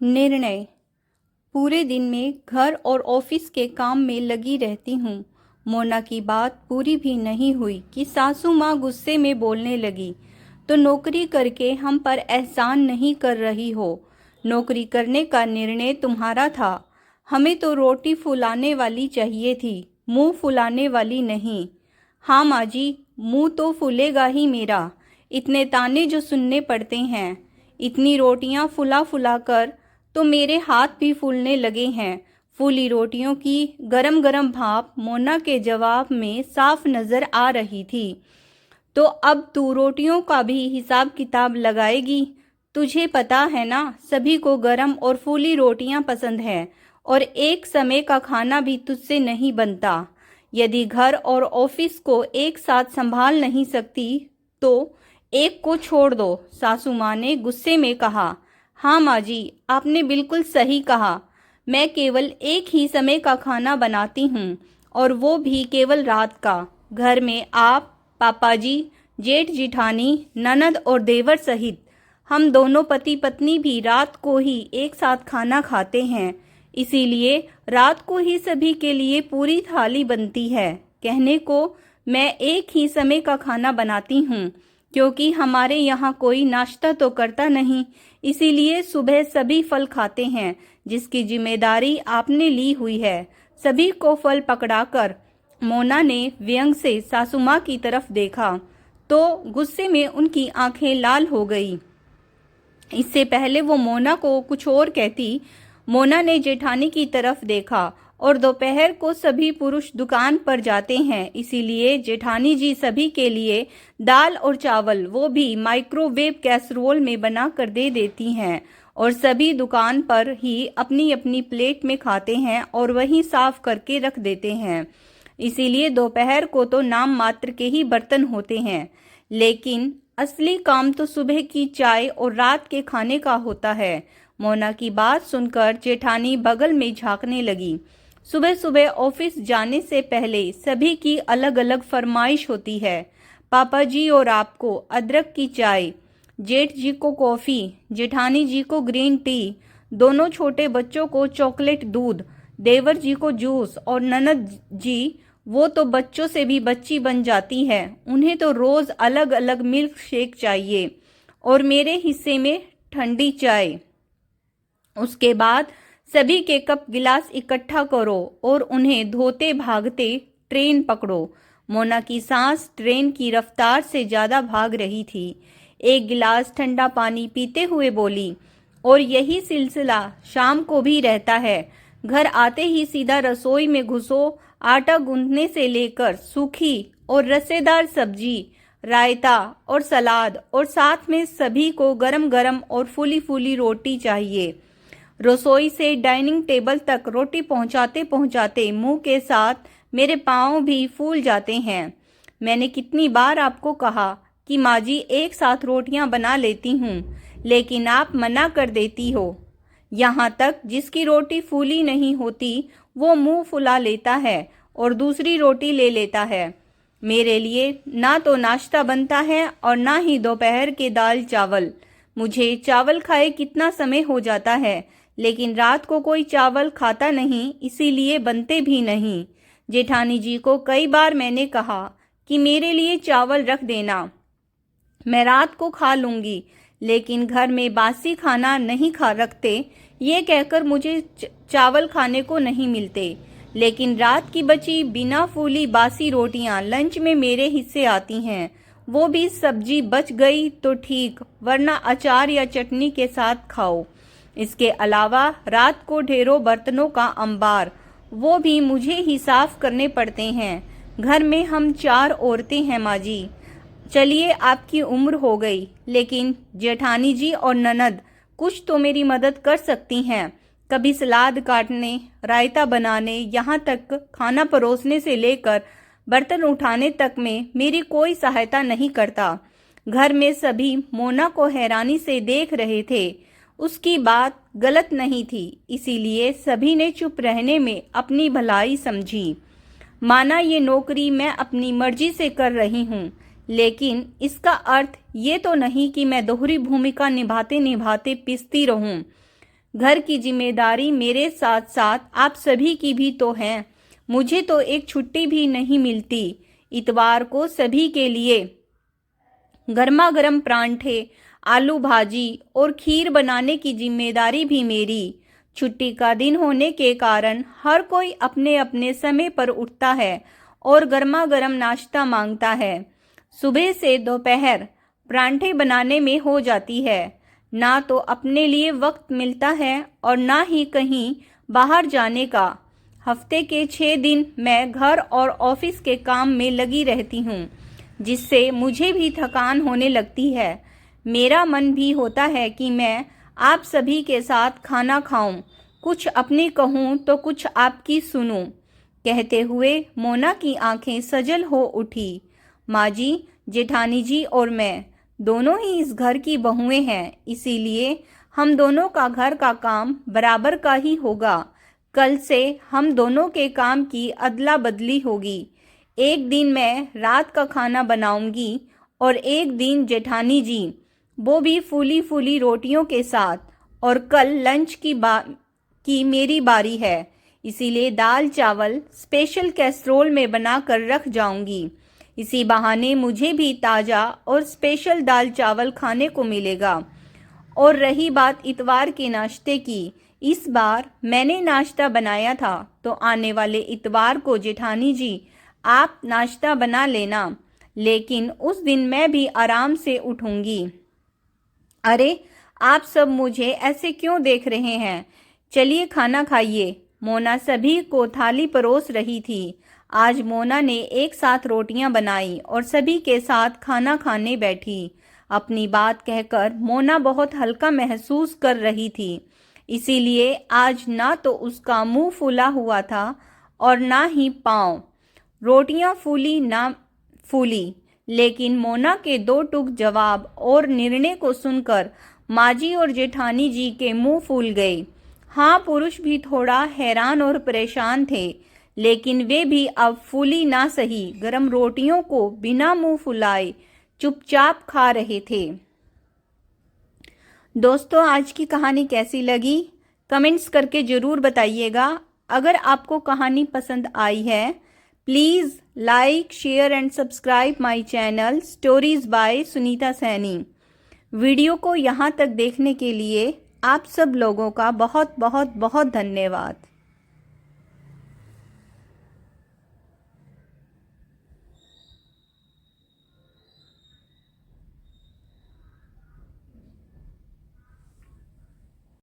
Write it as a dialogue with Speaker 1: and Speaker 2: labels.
Speaker 1: निर्णय। पूरे दिन में घर और ऑफिस के काम में लगी रहती हूँ। मोना की बात पूरी भी नहीं हुई कि सासू माँ गुस्से में बोलने लगी, तो नौकरी करके हम पर एहसान नहीं कर रही हो। नौकरी करने का निर्णय तुम्हारा था, हमें तो रोटी फुलाने वाली चाहिए थी, मुंह फुलाने वाली नहीं। हाँ माँ जी, मुंह तो फूलेगा ही मेरा। इतने ताने जो सुनने पड़ते हैं, इतनी रोटियां फुला फुला कर तो मेरे हाथ भी फूलने लगे हैं। फूली रोटियों की गरम गरम भाप मोना के जवाब में साफ नजर आ रही थी। तो अब तू रोटियों का भी हिसाब किताब लगाएगी? तुझे पता है ना, सभी को गरम और फूली रोटियां पसंद है, और एक समय का खाना भी तुझसे नहीं बनता। यदि घर और ऑफिस को एक साथ संभाल नहीं सकती तो एक को छोड़ दो, सासू माँ ने गुस्से में कहा। हाँ माँ जी, आपने बिल्कुल सही कहा। मैं केवल एक ही समय का खाना बनाती हूँ, और वो भी केवल रात का। घर में आप, पापा जी, जेठ जिठानी, ननद और देवर सहित हम दोनों पति पत्नी भी रात को ही एक साथ खाना खाते हैं। इसीलिए रात को ही सभी के लिए पूरी थाली बनती है। कहने को मैं एक ही समय का खाना बनाती हूँ, क्योंकि हमारे यहाँ कोई नाश्ता तो करता नहीं, इसीलिए सुबह सभी फल खाते हैं, जिसकी जिम्मेदारी आपने ली हुई है। सभी को फल पकड़ाकर मोना ने व्यंग से सासू माँ की तरफ देखा, तो गुस्से में उनकी आंखें लाल हो गई। इससे पहले वो मोना को कुछ और कहती, मोना ने जेठानी की तरफ देखा, और दोपहर को सभी पुरुष दुकान पर जाते हैं, इसीलिए जेठानी जी सभी के लिए दाल और चावल, वो भी माइक्रोवेव कैसरोल में बना कर दे देती हैं, और सभी दुकान पर ही अपनी अपनी प्लेट में खाते हैं और वहीं साफ करके रख देते हैं। इसीलिए दोपहर को तो नाम मात्र के ही बर्तन होते हैं, लेकिन असली काम तो सुबह की चाय और रात के खाने का होता है। मोना की बात सुनकर जेठानी बगल में झांकने लगी। सुबह सुबह ऑफिस जाने से पहले सभी की अलग अलग फरमाइश होती है। पापा जी और आपको अदरक की चाय, जेठ जी को कॉफ़ी, जेठानी जी को ग्रीन टी, दोनों छोटे बच्चों को चॉकलेट दूध, देवर जी को जूस, और ननद जी, वो तो बच्चों से भी बच्ची बन जाती है, उन्हें तो रोज़ अलग अलग मिल्क शेक चाहिए, और मेरे हिस्से में ठंडी चाय। उसके बाद सभी के कप गिलास इकट्ठा करो और उन्हें धोते भागते ट्रेन पकड़ो। मोना की सांस ट्रेन की रफ्तार से ज्यादा भाग रही थी। एक गिलास ठंडा पानी पीते हुए बोली, और यही सिलसिला शाम को भी रहता है। घर आते ही सीधा रसोई में घुसो। आटा गूंथने से लेकर सूखी और रसेदार सब्जी, रायता और सलाद, और साथ में सभी को गरम गरम और फूली फूली रोटी चाहिए। रसोई से डाइनिंग टेबल तक रोटी पहुंचाते पहुंचाते मुंह के साथ मेरे पांव भी फूल जाते हैं। मैंने कितनी बार आपको कहा कि माँ जी एक साथ रोटियां बना लेती हूँ, लेकिन आप मना कर देती हो। यहाँ तक जिसकी रोटी फूली नहीं होती वो मुंह फुला लेता है और दूसरी रोटी ले लेता है। मेरे लिए ना तो नाश्ता बनता है और ना ही दोपहर के दाल चावल। मुझे चावल खाए कितना समय हो जाता है, लेकिन रात को कोई चावल खाता नहीं, इसीलिए बनते भी नहीं। जेठानी जी को कई बार मैंने कहा कि मेरे लिए चावल रख देना, मैं रात को खा लूंगी, लेकिन घर में बासी खाना नहीं खा रखते, ये कहकर मुझे चावल खाने को नहीं मिलते। लेकिन रात की बची बिना फूली बासी रोटियां लंच में मेरे हिस्से आती हैं। वो भी सब्जी बच गई तो ठीक, वरना अचार या चटनी के साथ खाओ। इसके अलावा रात को ढेरों बर्तनों का अंबार, वो भी मुझे ही साफ करने पड़ते हैं। घर में हम 4 औरतें हैं माँ जी। चलिए आपकी उम्र हो गई, लेकिन जेठानी जी और ननद कुछ तो मेरी मदद कर सकती हैं। कभी सलाद काटने, रायता बनाने, यहाँ तक खाना परोसने से लेकर बर्तन उठाने तक में मेरी कोई सहायता नहीं करता। घर में सभी मोना को हैरानी से देख रहे थे। उसकी बात गलत नहीं थी, इसीलिए सभी ने चुप रहने में अपनी भलाई समझी। माना ये नौकरी मैं अपनी मर्जी से कर रही हूँ, लेकिन इसका अर्थ ये तो नहीं कि मैं दोहरी भूमिका निभाते निभाते पिसती रहूं। घर की जिम्मेदारी मेरे साथ साथ आप सभी की भी तो है। मुझे तो एक छुट्टी भी नहीं मिलती। इतवार को सभी के लिए गर्मा गर्म परांठे, आलू भाजी और खीर बनाने की जिम्मेदारी भी मेरी। छुट्टी का दिन होने के कारण हर कोई अपने अपने समय पर उठता है और गर्मा गर्म नाश्ता मांगता है। सुबह से दोपहर परांठे बनाने में हो जाती है। ना तो अपने लिए वक्त मिलता है और ना ही कहीं बाहर जाने का। हफ्ते के 6 दिन मैं घर और ऑफिस के काम में लगी रहती हूँ, जिससे मुझे भी थकान होने लगती है। मेरा मन भी होता है कि मैं आप सभी के साथ खाना खाऊं, कुछ अपनी कहूं तो कुछ आपकी सुनूं। कहते हुए मोना की आंखें सजल हो उठी। माँ जी, जेठानी जी और मैं दोनों ही इस घर की बहुएं हैं, इसीलिए हम दोनों का घर का काम बराबर का ही होगा। कल से हम दोनों के काम की अदला बदली होगी। एक दिन मैं रात का खाना बनाऊंगी और एक दिन जेठानी जी, वो भी फूली फूली रोटियों के साथ। और कल लंच की मेरी बारी है, इसीलिए दाल चावल स्पेशल कैसरोल में बनाकर रख जाऊंगी। इसी बहाने मुझे भी ताज़ा और स्पेशल दाल चावल खाने को मिलेगा। और रही बात इतवार के नाश्ते की, इस बार मैंने नाश्ता बनाया था, तो आने वाले इतवार को जेठानी जी आप नाश्ता बना लेना, लेकिन उस दिन मैं भी आराम से उठूंगी। अरे, आप सब मुझे ऐसे क्यों देख रहे हैं? चलिए खाना खाइए। मोना सभी को थाली परोस रही थी। आज मोना ने एक साथ रोटियां बनाई और सभी के साथ खाना खाने बैठी। अपनी बात कहकर मोना बहुत हल्का महसूस कर रही थी, इसीलिए आज ना तो उसका मुंह फूला हुआ था और ना ही पाँव। रोटियां फूली ना फूली, लेकिन मोना के दो टूक जवाब और निर्णय को सुनकर माजी और जेठानी जी के मुंह फूल गए। हाँ, पुरुष भी थोड़ा हैरान और परेशान थे, लेकिन वे भी अब फूली ना सही गरम रोटियों को बिना मुंह फुलाए चुपचाप खा रहे थे। दोस्तों, आज की कहानी कैसी लगी कमेंट्स करके ज़रूर बताइएगा। अगर आपको कहानी पसंद आई है, please like, share and subscribe my channel stories bye Sunita Saini. Video को यहाँ तक देखने के लिए आप सब लोगों का बहुत बहुत बहुत धन्यवाद।